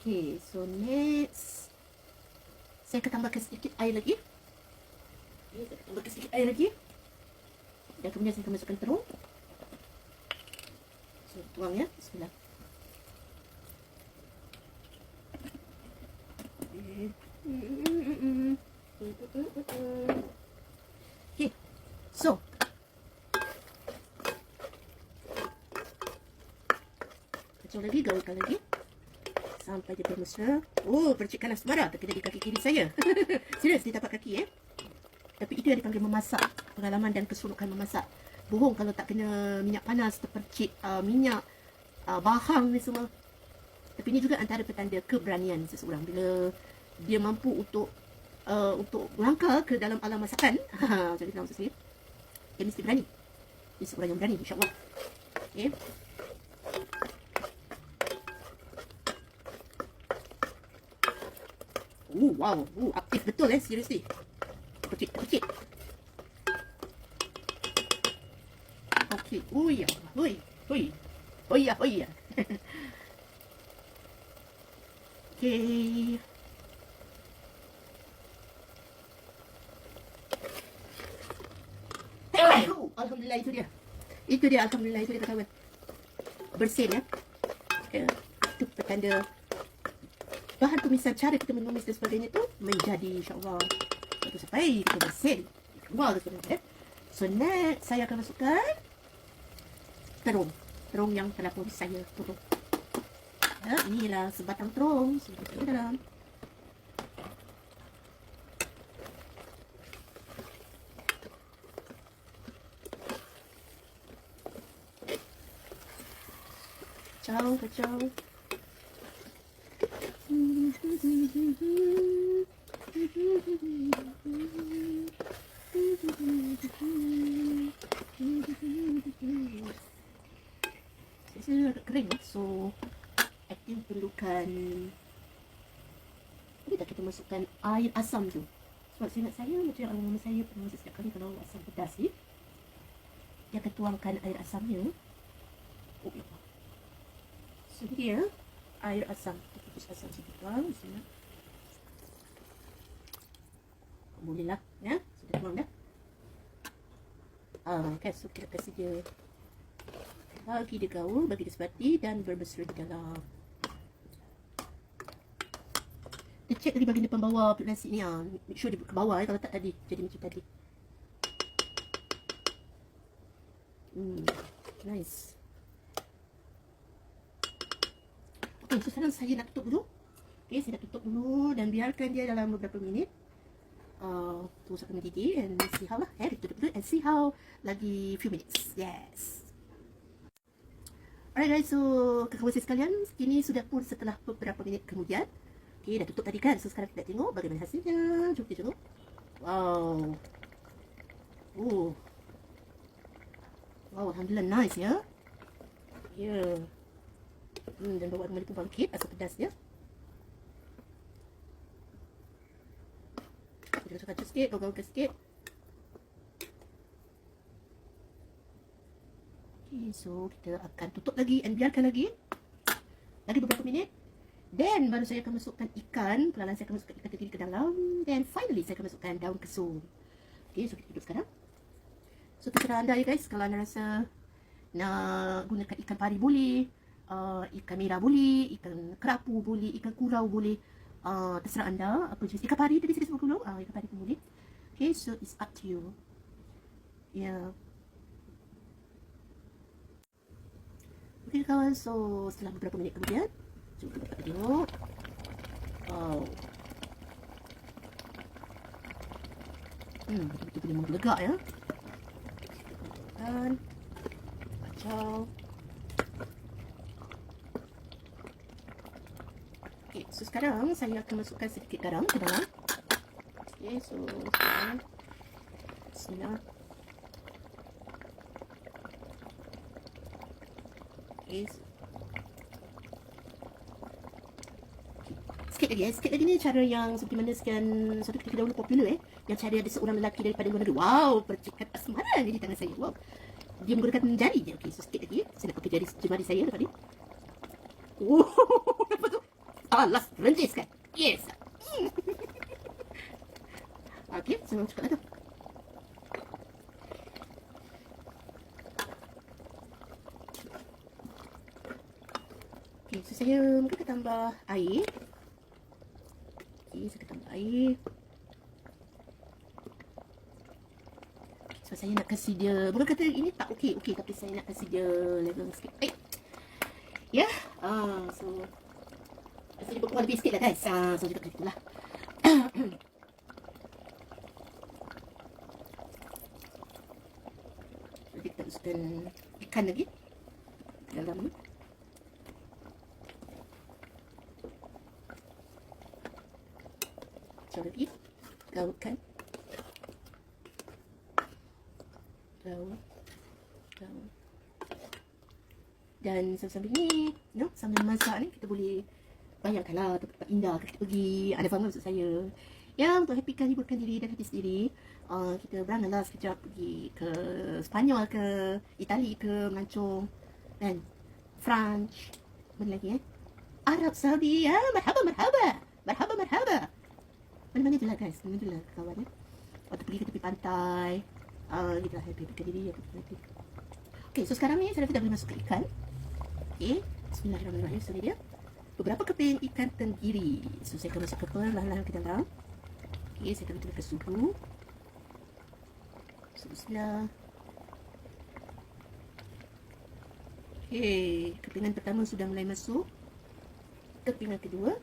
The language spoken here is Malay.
Okay, so next saya akan tambahkan sedikit air lagi. Okay, saya akan tambahkan sedikit air lagi. Dan kemudian saya akan masukkan terung. So, tuang ya. Bismillah. Okay, so kacau lagi, gaulkan lagi sampai dia bermesra. Oh, percikan asmara terkena di kaki kiri saya. Serius, di tapak kaki Tapi itu yang dipanggil memasak. Pengalaman dan keseronokan memasak. Bohong kalau tak kena minyak panas, terpercik minyak, bahang ni semua. Tapi ini juga antara petanda keberanian seseorang. Bila dia mampu untuk melangkah ke dalam alam masakan. Jadi nama saya, dia mesti berani. Dia seorang yang berani, insyaAllah. Okay. Wow, aktif betul seriously. Terpercik. Okay, oh ya. Okay. Alhamdulillah, itu dia alhamdulillah, itu dia kawan. Bersin ya. Itu petanda bahan tumisan, cara kita menumis dan sebagainya tu menjadi insyaAllah itu sampai kita bersin keluar ke sebenarnya. So next saya akan masukkan terung yang telah pun saya potong. Inilah sebatang terung saya masukkan ke dalam. Kacau. Saya agak kering, so I think perlukan kita masukkan air asam tu. Sebab seingat saya macam yang mama saya pernah masak setiap kali kalau asam pedas ni, dia akan tuangkan air asamnya. Oh ya. So dia air asam, putus asam sikit tuang. Bismillah. Boleh lah ya, sudah tuang dah. Kan, so kita kasih dia, bagi dia gaul, bagi dia sebati dan berbesar di dalam. Dia check tadi bahagian depan bawah nasi ni, make sure dia ke bawah kalau tak tadi jadi macam tadi. Nice. Okay, so sekarang saya nak tutup dulu. Okay, saya nak tutup dulu dan biarkan dia dalam beberapa minit. Tunggu sampai mendidih and see how lah. Kita tutup dulu and see how lagi few minutes. Yes. Alright guys, so kawan saya sekalian, ini sudah pun setelah beberapa minit kemudian. Okay, dah tutup tadi kan. So sekarang kita tengok bagaimana hasilnya. Jom kita tengok. Wow. Wow, alhamdulillah nice ya. Yeah. Dan bawa aroma pun bangkit, asam pedasnya. Kita masukkan sikit, gaulkan sikit. Okay, so kita akan tutup lagi and biarkan lagi beberapa minit. Then baru saya akan masukkan ikan. Perlahan saya akan masukkan ikan terdiri ke dalam. Then finally saya akan masukkan daun kesum. Okay, so kita tutup sekarang. So terserah anda ya guys, kalau anda rasa nak gunakan ikan pari boleh, ikan merah boleh, ikan kerapu boleh, ikan kurau boleh, terserah anda apa jenis. Ikan pari tadi saya sebut dulu, ikan pari pun boleh. Okay, so it's up to you. Yeah. Okay kawan, so setelah beberapa minit kemudian, cuba kita tengok. Wow. Betul-betul memang legak ya. Dan kacau. Okay, so sekarang saya akan masukkan sedikit garam ke dalam. Okay, so bismillah. Okay. Sikit lagi ni cara yang seperti mana sekian suatu ketika dahulu popular yang cara ada seorang lelaki daripada luar negeri. Wow, percikan asmara ni di tangan saya. Wow. Dia menggunakan jari je. Okey, so sikit lagi. Saya nak pakai jari jemari saya tadi. Oh, apa tu? Halas, rentis kan? Yes. Okey, saya cukuplah tu. Okey, so saya mungkin akan tambah air. Okey, saya akan tambah air. So saya nak kasih dia, bukan kata ini tak okey, tapi saya nak kasih dia level sikit. Ya, so rasa dia berkuah lebih sikit lah guys. So kita kasih itulah. Jadi kita usahkan ikan lagi dalam ni. So lagi gaulkan. Gaul. Dan sambil ni, sambil masak ni kita boleh bayangkanlah tempat indah kita pergi. Ada faham maksud saya? Ya, untuk happykan, hiburkan diri dan hati sendiri. Kita beranganlah sekejap pergi ke Spanyol ke, Itali ke, Melancong dan French. Mana lagi Arab Saudi. Ya, marhaba. Mana-mana je lah guys, mana-mana je lah kawan Waktu pergi ke tepi pantai. Kita lah happy-happykan diri. Okay, so sekarang ni saya dah boleh masuk ke ikan. Okay, bismillahirrahmanirrahim. So ni dia beberapa keping ikan tenggiri. So saya akan masuk ke perlahan-lahan ke dalam. Okay, saya akan turunkan suhu. So bismillah. Okay, kepingan pertama sudah mulai masuk. Kepingan kedua.